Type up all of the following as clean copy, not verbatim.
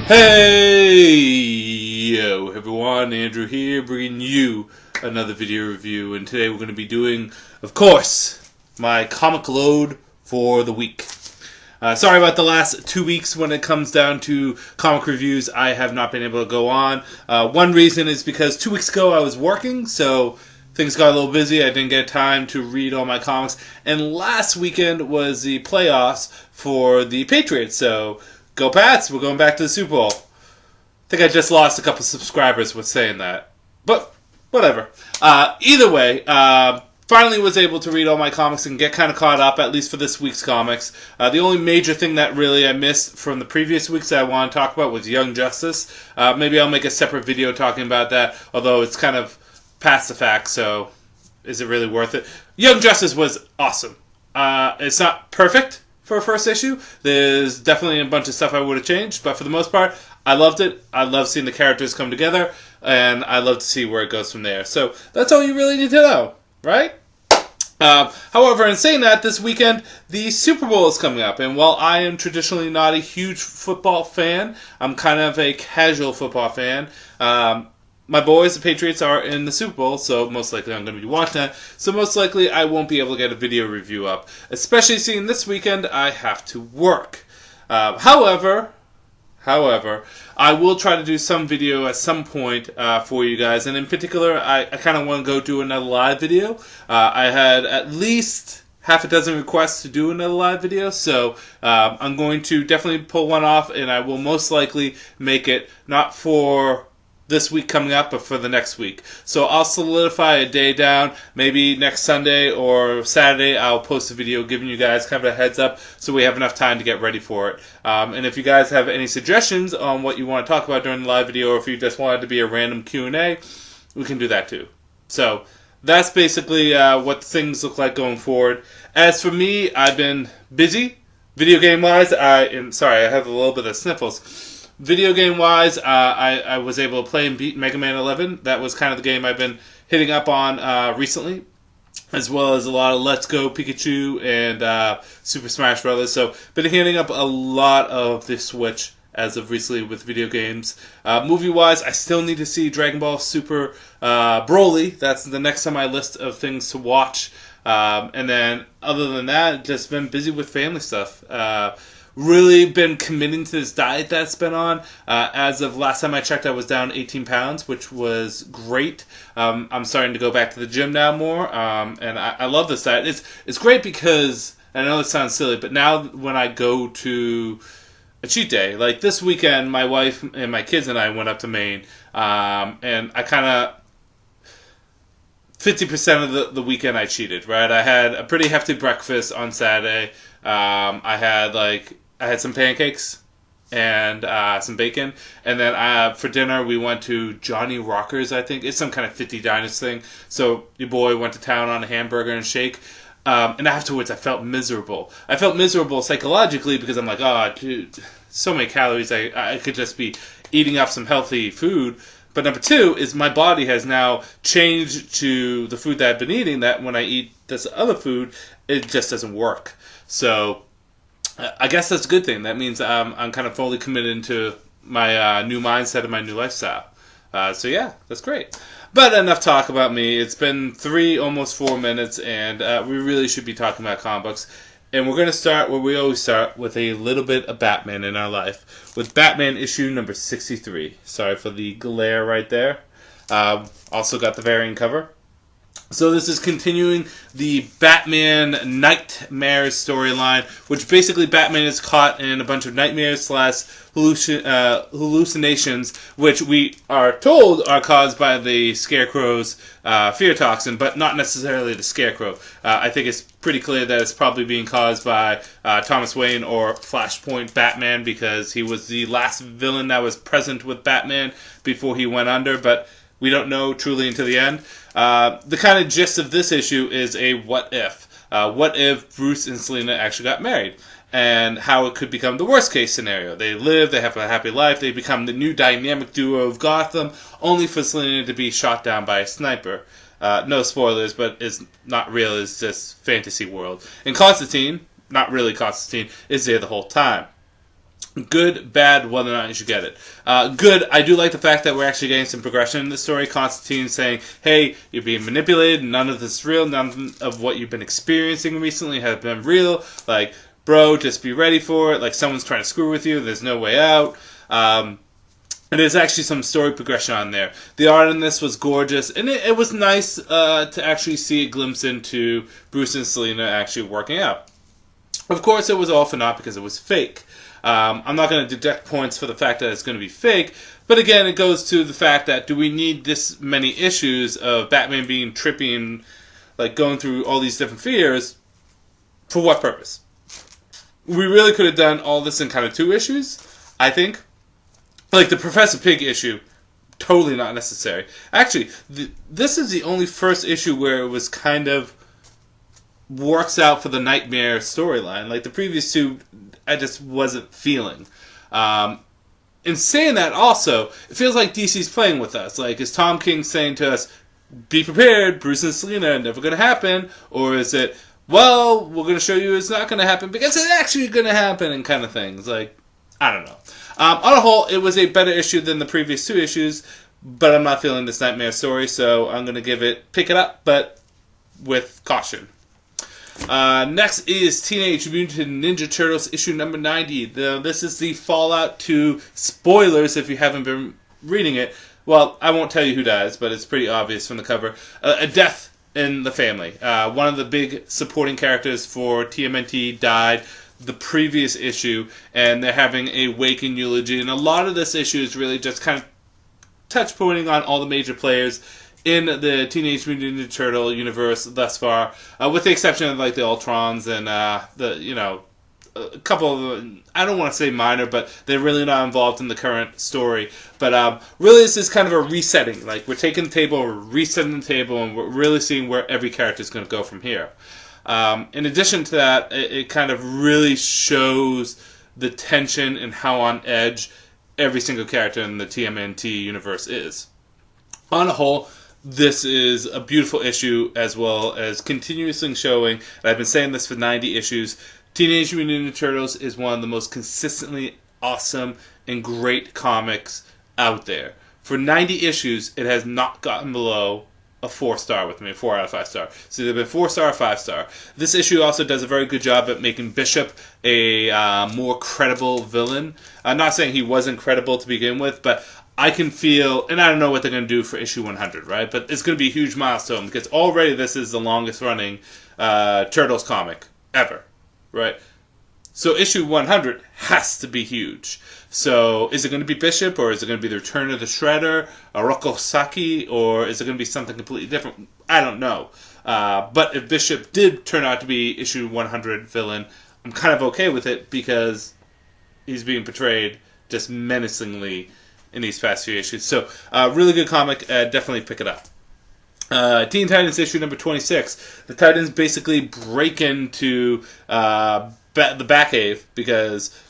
Hey, yo everyone, Andrew here, bringing you another video review, and today we're going to be doing, of course, my comic load for the week. Sorry about the last 2 weeks when it comes down to comic reviews. I have not been able to go on. One reason is because 2 weeks ago I was working, so things got a little busy. I didn't get time to read all my comics, and last weekend was the playoffs for the Patriots, so go Pats, we're going back to the Super Bowl. I think I just lost a couple subscribers with saying that. But, whatever. Either way, finally was able to read all my comics and get kind of caught up, at least for this week's comics. The only major thing that really I missed from the previous weeks that I want to talk about was Young Justice. Maybe I'll make a separate video talking about that, although it's kind of past the fact, so is it really worth it? Young Justice was awesome. It's not perfect for a first issue. There's definitely a bunch of stuff I would have changed, but for the most part, I loved it. I love seeing the characters come together, and I love to see where it goes from there. So that's all you really need to know, right? However, in saying that, this weekend, the Super Bowl is coming up, and while I am traditionally not a huge football fan, I'm kind of a casual football fan. My boys, the Patriots, are in the Super Bowl, so most likely I'm going to be watching that. So most likely I won't be able to get a video review up. Especially seeing this weekend, I have to work. However, I will try to do some video at some point for you guys. And in particular, I kind of want to go do another live video. I had at least half a dozen requests to do another live video, so I'm going to definitely pull one off, and I will most likely make it not for this week coming up, but for the next week. So I'll solidify a day down. Maybe next Sunday or Saturday I'll post a video giving you guys kind of a heads up so we have enough time to get ready for it. And if you guys have any suggestions on what you want to talk about during the live video, or if you just want it to be a random Q&A, we can do that too. So that's basically what things look like going forward. As for me, I've been busy. Video game wise, sorry, I have a little bit of sniffles. Video game wise, I was able to play and beat Mega Man 11. That was kind of the game I've been hitting up on recently, as well as a lot of Let's Go Pikachu and Super Smash Bros. So been hitting up a lot of the Switch as of recently with video games. Movie wise, I still need to see Dragon Ball Super Broly. That's the next on my list of things to watch. And then other than that, just been busy with family stuff. Really been committing to this diet that's been on. As of last time I checked, I was down 18 pounds, which was great. I'm starting to go back to the gym now more, and I love this diet. It's great because, I know it sounds silly, but now when I go to a cheat day, like this weekend, my wife and my kids and I went up to Maine, and I kind of 50% of the weekend I cheated, right? I had a pretty hefty breakfast on Saturday. I had some pancakes and some bacon, and then for dinner we went to Johnny Rockers. I think it's some kind of 50 diners thing. So your boy went to town on a hamburger and shake, and afterwards I felt miserable. I felt miserable psychologically because I'm like, oh, dude, so many calories. I could just be eating up some healthy food. But number two is my body has now changed to the food that I've been eating, that when I eat this other food, it just doesn't work. So I guess that's a good thing. That means I'm kind of fully committed to my new mindset and my new lifestyle. So yeah, that's great. But enough talk about me. It's been almost 4 minutes, and we really should be talking about comic books. And we're going to start where we always start, with a little bit of Batman in our life, with Batman issue number 63. Sorry for the glare right there. Also got the variant cover. So this is continuing the Batman Nightmares storyline, which basically Batman is caught in a bunch of nightmares / hallucinations, which we are told are caused by the Scarecrow's fear toxin, but not necessarily the Scarecrow. I think it's pretty clear that it's probably being caused by Thomas Wayne or Flashpoint Batman, because he was the last villain that was present with Batman before he went under, but we don't know truly until the end. The kind of gist of this issue is a what if. What if Bruce and Selina actually got married? And how it could become the worst case scenario. They live, they have a happy life, they become the new dynamic duo of Gotham, only for Selina to be shot down by a sniper. No spoilers, but it's not real, it's just fantasy world. And Constantine, not really Constantine, is there the whole time. Good, bad, whether or not you should get it. Good, I do like the fact that we're actually getting some progression in the story. Constantine saying, hey, you're being manipulated, none of this is real, none of what you've been experiencing recently has been real. Like, bro, just be ready for it. Like, someone's trying to screw with you, there's no way out. And there's actually some story progression on there. The art in this was gorgeous, and it was nice to actually see a glimpse into Bruce and Selina actually working out. Of course, it was all for naught because it was fake. I'm not going to deduct points for the fact that it's going to be fake, but again, it goes to the fact that do we need this many issues of Batman being trippy and like going through all these different fears? For what purpose? We really could have done all this in kind of 2 issues, I think. Like the Professor Pig issue, totally not necessary. Actually, this is the only first issue where it was kind of works out for the Nightmare storyline. Like the previous 2, I just wasn't feeling. In saying that, also, it feels like DC's playing with us. Like, is Tom King saying to us, be prepared, Bruce and Selina are never going to happen? Or is it, well, we're going to show you it's not going to happen because it's actually going to happen, and kind of things. Like, I don't know. On a whole, it was a better issue than the previous 2 issues, but I'm not feeling this Nightmare story, so I'm going to give it, pick it up, but with caution. Next is Teenage Mutant Ninja Turtles issue number 90. This is the Fallout 2 spoilers if you haven't been reading it. Well, I won't tell you who dies, but it's pretty obvious from the cover. A death in the family. One of the big supporting characters for TMNT died the previous issue, and they're having a waking eulogy. And a lot of this issue is really just kind of touch pointing on all the major players in the Teenage Mutant Ninja Turtle universe thus far, with the exception of like the Ultrons and a couple of, I don't want to say minor, but they're really not involved in the current story. But really, this is kind of a resetting. Like, we're taking the table, we're resetting the table, and we're really seeing where every character is going to go from here. In addition to that, it kind of really shows the tension and how on edge every single character in the TMNT universe is. On the whole, this is a beautiful issue, as well as continuously showing, and I've been saying this for 90 issues, Teenage Mutant Ninja Turtles is one of the most consistently awesome and great comics out there. For 90 issues, it has not gotten below a 4-star with me, 4 out of 5 star. So they've been 4-star or 5-star. This issue also does a very good job at making Bishop a more credible villain. I'm not saying he wasn't credible to begin with, but I can feel, and I don't know what they're going to do for issue 100, right? But it's going to be a huge milestone, because already this is the longest running Turtles comic ever, right? So issue 100 has to be huge. So is it going to be Bishop, or is it going to be the Return of the Shredder, Oroku Saki, or is it going to be something completely different? I don't know. But if Bishop did turn out to be issue 100 villain, I'm kind of okay with it, because he's being portrayed just menacingly in these past few issues. So, really good comic. Definitely pick it up. Teen Titans issue number 26. The Titans basically break into the Batcave because,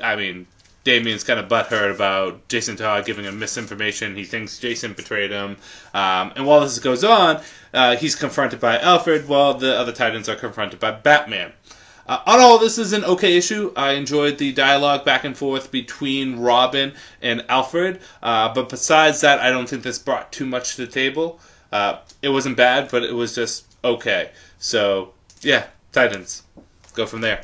I mean, Damien's kind of butthurt about Jason Todd giving him misinformation. He thinks Jason betrayed him. And while this goes on, he's confronted by Alfred, while the other Titans are confronted by Batman. On all, this is an okay issue. I enjoyed the dialogue back and forth between Robin and Alfred. But besides that, I don't think this brought too much to the table. It wasn't bad, but it was just okay. So, yeah, Titans. Go from there.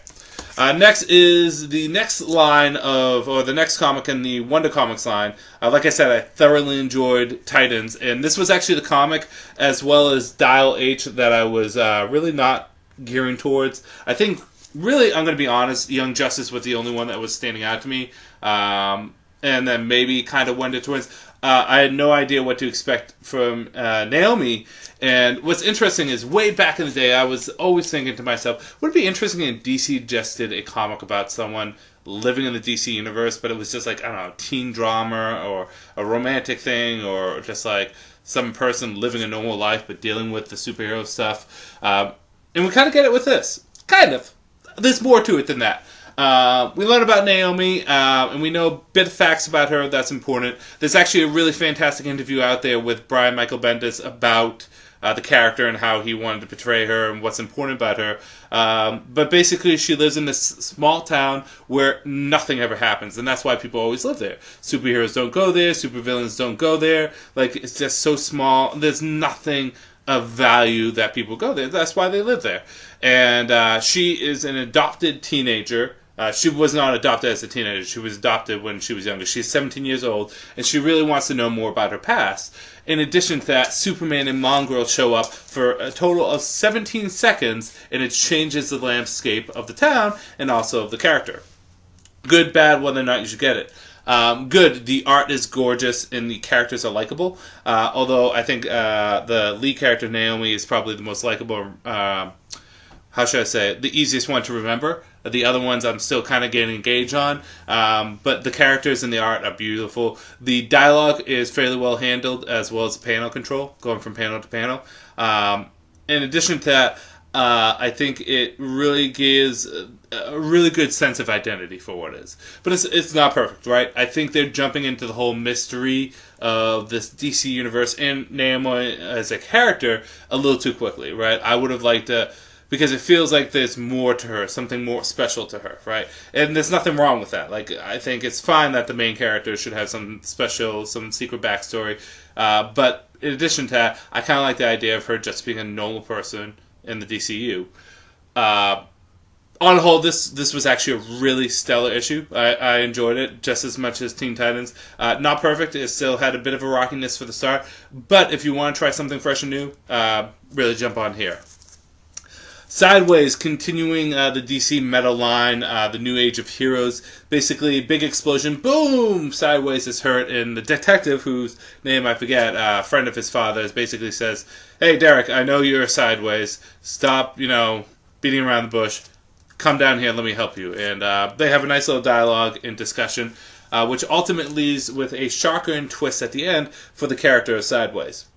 Next is the next line of, or the next comic in the Wonder Comics line. Like I said, I thoroughly enjoyed Titans. And this was actually the comic, as well as Dial H, that I was really not gearing towards. I think, really, I'm going to be honest, Young Justice was the only one that was standing out to me. And then maybe kind of Wonder Twins. I had no idea what to expect from NAOMI. And what's interesting is, way back in the day, I was always thinking to myself, would it be interesting if DC just did a comic about someone living in the DC universe, but it was just like, I don't know, teen drama, or a romantic thing, or just like some person living a normal life but dealing with the superhero stuff. And we kind of get it with this. Kind of. There's more to it than that. We learn about NAOMI, and we know a bit of facts about her. That's important. There's actually a really fantastic interview out there with Brian Michael Bendis about the character and how he wanted to portray her and what's important about her. But basically, she lives in this small town where nothing ever happens, and that's why people always live there. Superheroes don't go there. Supervillains don't go there. Like, it's just so small. There's nothing of value that people go there. That's why they live there. And she is an adopted teenager. She was not adopted as a teenager. She was adopted when she was younger. She's 17 years old, and she really wants to know more about her past. In addition to that, Superman and Mongrel show up for a total of 17 seconds, and it changes the landscape of the town and also of the character. Good, bad, whether or not you should get it. Good. The art is gorgeous and the characters are likable. Although I think the lead character, NAOMI, is probably the most likable, how should I say it, the easiest one to remember. The other ones I'm still kind of getting engaged on. But the characters and the art are beautiful. The dialogue is fairly well handled, as well as the panel control, going from panel to panel. In addition to that, I think it really gives a really good sense of identity for what it is. But it's not perfect, right? I think they're jumping into the whole mystery of this DC universe and NAOMI as a character a little too quickly, right? I would have liked to, because it feels like there's more to her, something more special to her, right? And there's nothing wrong with that. Like, I think it's fine that the main character should have some special, some secret backstory. But in addition to that, I kind of like the idea of her just being a normal person in the DCU. On the whole, this was actually a really stellar issue. I enjoyed it just as much as Teen Titans. Not perfect. It still had a bit of a rockiness for the start. But if you want to try something fresh and new, really jump on here. Sideways, continuing the DC Metal line, the New Age of Heroes. Basically, big explosion, boom! Sideways is hurt, and the detective, whose name I forget, a friend of his father's, basically says, "Hey, Derek, I know you're Sideways. Stop, beating around the bush. Come down here, let me help you." And they have a nice little dialogue and discussion, which ultimately leads with a shocker and twist at the end for the character of Sideways.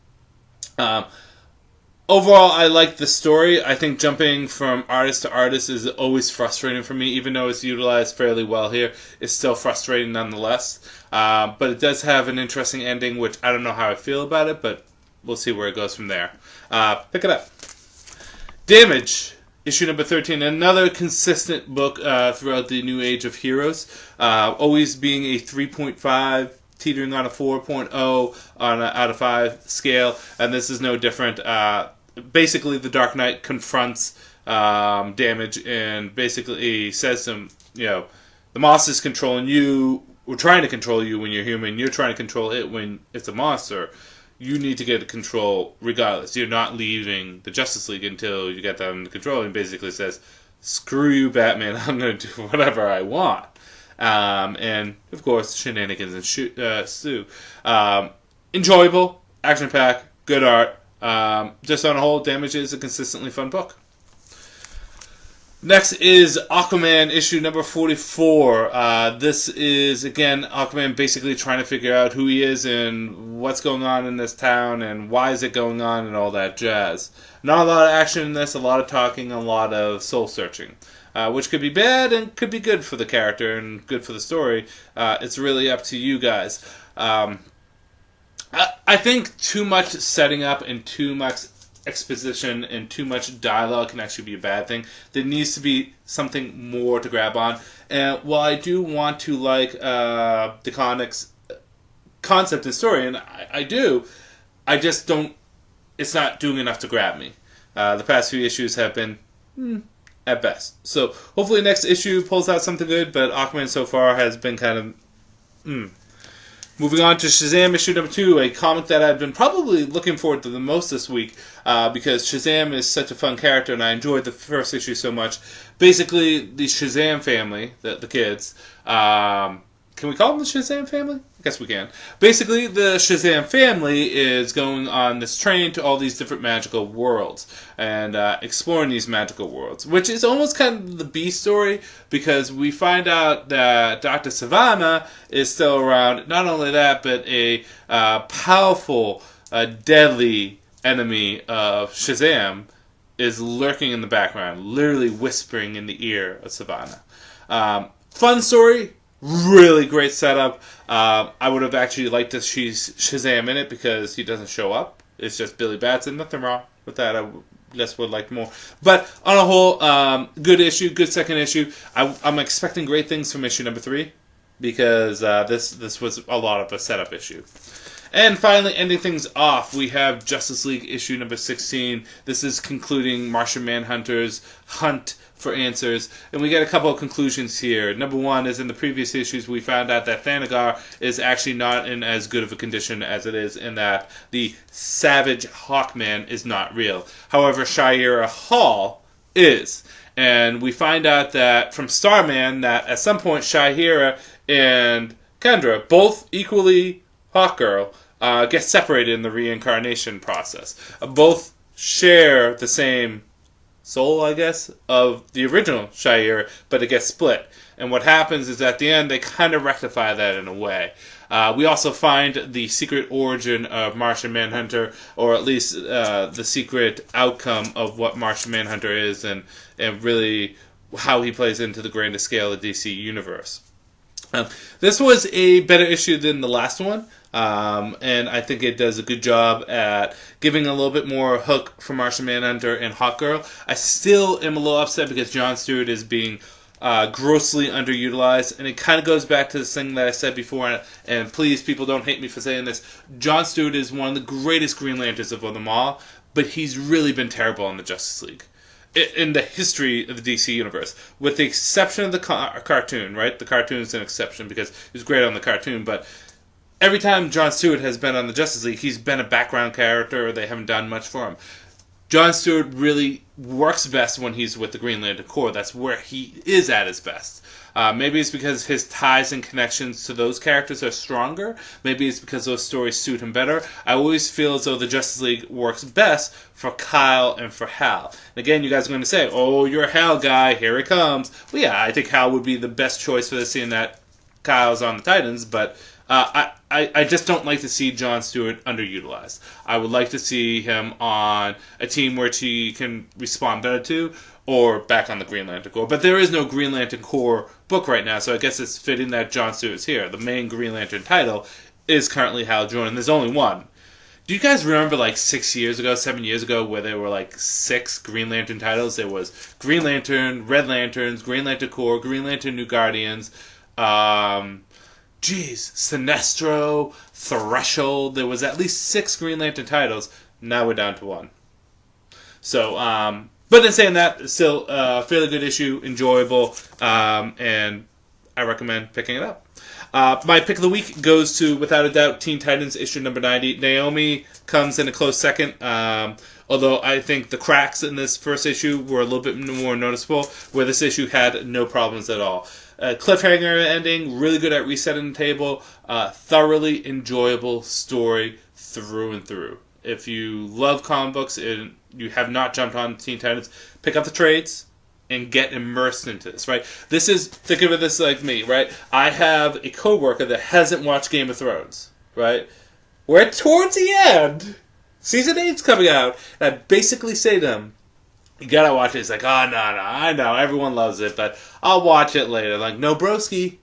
Overall, I like the story. I think jumping from artist to artist is always frustrating for me. Even though it's utilized fairly well here, it's still frustrating nonetheless. But it does have an interesting ending, which I don't know how I feel about it, but we'll see where it goes from there. Pick it up. Damage, issue number 13. Another consistent book throughout the New Age of Heroes. Always being a 3.5, teetering on a 4.0 on an out of 5 scale, and this is no different. Basically, the Dark Knight confronts Damage and basically says to him, the monster's controlling you. We're trying to control you when you're human. You're trying to control it when it's a monster. You need to get control regardless. You're not leaving the Justice League until you get them under control. And basically says, "Screw you, Batman. I'm going to do whatever I want." And of course, shenanigans ensue. Enjoyable, action-packed, good art. Just on a whole, Damage is a consistently fun book. Next is Aquaman, issue number 44. This is, again, Aquaman basically trying to figure out who he is and what's going on in this town and why is it going on and all that jazz. Not a lot of action in this, a lot of talking, a lot of soul-searching. Which could be bad and could be good for the character and good for the story. It's really up to you guys. I think too much setting up and too much exposition and too much dialogue can actually be a bad thing. There needs to be something more to grab on. And while I do want to like the comics concept and story, and I do, I just don't, it's not doing enough to grab me. The past few issues have been at best. So hopefully next issue pulls out something good, but Aquaman so far has been kind of Moving on to Shazam issue number 2, a comic that I've been probably looking forward to the most this week because Shazam is such a fun character and I enjoyed the first issue so much. Basically, the Shazam family, the kids, can we call them the Shazam family? I guess we can. Basically, the Shazam family is going on this train to all these different magical worlds and exploring these magical worlds, which is almost kind of the B story because we find out that Dr. Savannah is still around. Not only that, but a powerful, deadly enemy of Shazam is lurking in the background, literally whispering in the ear of Savannah. Fun story. Really great setup. I would have actually liked to see Shazam in it because he doesn't show up It's just Billy Batson. Nothing wrong with that. I just would like more. But on a whole, good issue, good second issue. I'm expecting great things from issue number 3 because this was a lot of a setup issue. And finally, ending things off, we have Justice League issue number 16. This is concluding Martian Manhunter's hunt for answers. And we get a couple of conclusions here. Number one is in the previous issues, we found out that Thanagar is actually not in as good of a condition as it is in that the Savage Hawkman is not real. However, Shira Hall is. And we find out that from Starman that at some point Shira and Kendra, both equally Hawkgirl, get separated in the reincarnation process. Both share the same soul, I guess, of the original Shire, but it gets split. And what happens is at the end, they kind of rectify that in a way. We also find the secret origin of Martian Manhunter, or at least the secret outcome of what Martian Manhunter is, and really how he plays into the grander scale of the DC universe. This was a better issue than the last one, and I think it does a good job at giving a little bit more hook for Martian Manhunter and Hawkgirl. I still am a little upset because Jon Stewart is being grossly underutilized, and it kind of goes back to this thing that I said before, and please, people, don't hate me for saying this. Jon Stewart is one of the greatest Green Lanterns of them all, but he's really been terrible in the Justice League. In the history of the DC universe, with the exception of the cartoon, right? The cartoon is an exception because he was great on the cartoon, but every time Jon Stewart has been on the Justice League, he's been a background character, or they haven't done much for him. Jon Stewart really works best when he's with the Green Lantern Corps. That's where he is at his best. Maybe it's because his ties and connections to those characters are stronger. Maybe it's because those stories suit him better. I always feel as though the Justice League works best for Kyle and for Hal. And again, you guys are going to say, oh, you're a Hal guy, here he comes. Well, yeah, I think Hal would be the best choice for this, seeing that Kyle's on the Titans, but I just don't like to see Jon Stewart underutilized. I would like to see him on a team where he can respond better to, or back on the Green Lantern Corps. But there is no Green Lantern Corps book right now, so I guess it's fitting that Jon Stewart's here. The main Green Lantern title is currently Hal Jordan. There's only one. Do you guys remember 6 years ago, 7 years ago, where there were 6 Green Lantern titles? There was Green Lantern, Red Lanterns, Green Lantern Corps, Green Lantern New Guardians, Sinestro, Threshold. There was at least 6 Green Lantern titles. Now we're down to 1. So, but in saying that, it's still a fairly good issue, enjoyable, and I recommend picking it up. My pick of the week goes to, without a doubt, Teen Titans issue number 90. Naomi comes in a close second, although I think the cracks in this first issue were a little bit more noticeable, where this issue had no problems at all. Cliffhanger ending, really good at resetting the table, thoroughly enjoyable story through and through. If you love comic books and you have not jumped on Teen Titans, pick up the trades and get immersed into this, right? This is, think of this like me, right? I have a coworker that hasn't watched Game of Thrones, right? We're towards the end. Season 8's coming out. And I basically say to him, you gotta watch it. He's like, oh, no, I know, everyone loves it, but I'll watch it later. I'm like, no, broski,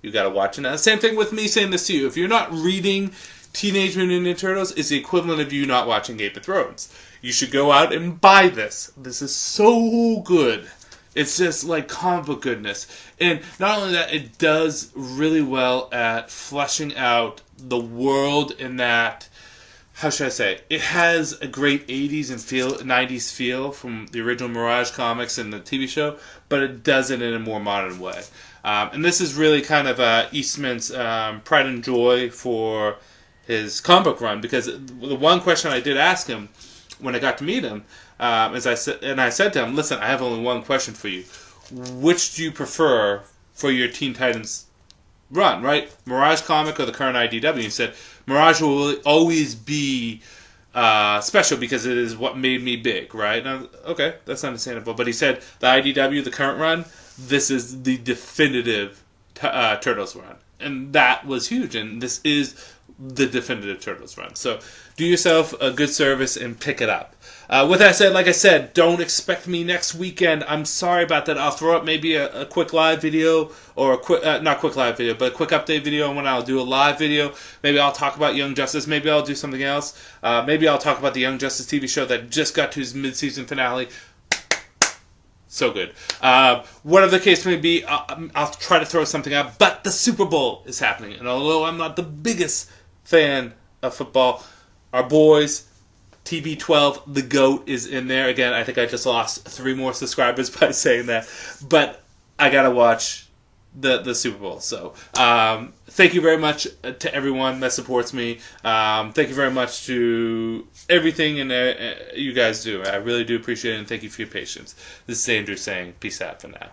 you gotta watch it now. Same thing with me saying this to you. If you're not reading Teenage Mutant Ninja Turtles, it's the equivalent of you not watching Game of Thrones. You should go out and buy this. This is so good. It's just like comic book goodness. And not only that, it does really well at fleshing out the world in that, how should I say, it has a great 80s and 90s feel from the original Mirage comics and the TV show, but it does it in a more modern way. And this is really kind of Eastman's pride and joy for his comic book run, because the one question I did ask him when I got to meet him, I said to him, listen, I have only one question for you. Which do you prefer for your Teen Titans run, right? Mirage comic or the current IDW? He said, Mirage will always be special because it is what made me big, right? Now, okay, that's understandable. But he said, the IDW, the current run, this is the definitive Turtles run. And that was huge. And this is the definitive Turtles run. So do yourself a good service and pick it up. With that said, like I said, don't expect me next weekend. I'm sorry about that. I'll throw up maybe a quick live video, or a quick, not quick live video, but a quick update video when I'll do a live video. Maybe I'll talk about Young Justice. Maybe I'll do something else. Maybe I'll talk about the Young Justice TV show that just got to its mid-season finale. So good. Whatever the case may be, I'll try to throw something out. But the Super Bowl is happening. And although I'm not the biggest fan of football, our boys, TB12, the GOAT, is in there. Again, I think I just lost 3 more subscribers by saying that. But I got to watch the Super Bowl. So thank you very much to everyone that supports me. Thank you very much to everything and you guys do. I really do appreciate it, and thank you for your patience. This is Andrew saying peace out for now.